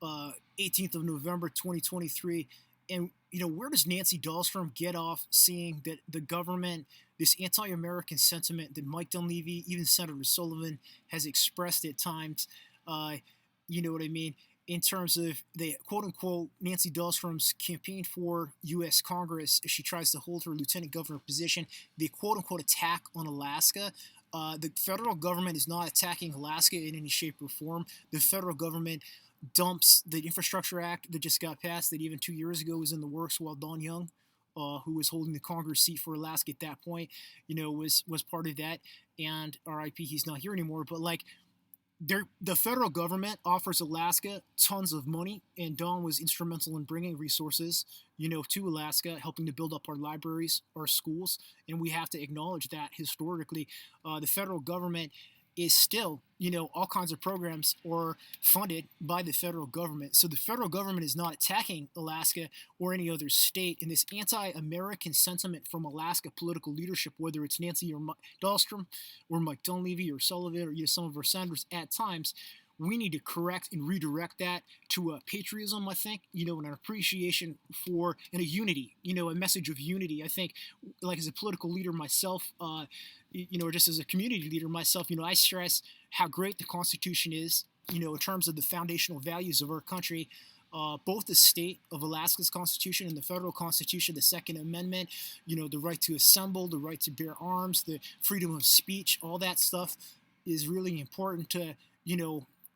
18th of November 2023. And, where does Nancy Dahlstrom get off seeing that the government, this anti American sentiment that Mike Dunleavy, even Senator Sullivan, has expressed at times? Uh, you know what I mean? In terms of the quote unquote Nancy Dahlstrom's campaign for U.S. Congress, as she tries to hold her lieutenant governor position, the quote unquote attack on Alaska. The federal government is not attacking Alaska in any shape or form. The federal government dumps the Infrastructure Act that just got passed, that even 2 years ago was in the works, while Don Young, who was holding the Congress seat for Alaska at that point, was part of that. And R.I.P. He's not here anymore. But the federal government offers Alaska tons of money, and Don was instrumental in bringing resources, to Alaska, helping to build up our libraries, our schools, and we have to acknowledge that historically, the federal government is still, all kinds of programs are funded by the federal government. So the federal government is not attacking Alaska or any other state. And this anti-American sentiment from Alaska political leadership, whether it's Nancy or Dahlstrom or Mike Dunleavy or Sullivan or some of our senators at times, we need to correct and redirect that to a patriotism, I think, and an appreciation for, and a unity, a message of unity. I think, as a political leader myself, or just as a community leader myself, I stress how great the Constitution is, in terms of the foundational values of our country. Both the state of Alaska's Constitution and the federal Constitution, the Second Amendment, the right to assemble, the right to bear arms, the freedom of speech, all that stuff is really important to,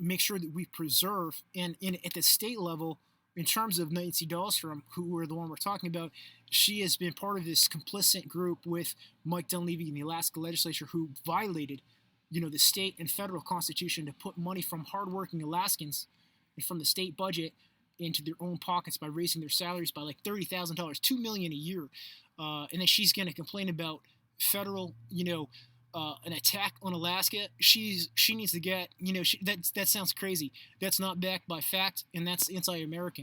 make sure that we preserve. And at the state level, in terms of Nancy Dahlstrom, who we're the one we're talking about, she has been part of this complicit group with Mike Dunleavy in the Alaska legislature who violated, the state and federal constitution to put money from hardworking Alaskans and from the state budget into their own pockets by raising their salaries by like $30,000, $2 million a year. And then she's going to complain about federal, an attack on Alaska. She needs to get, that sounds crazy. That's not backed by fact, and that's anti-American.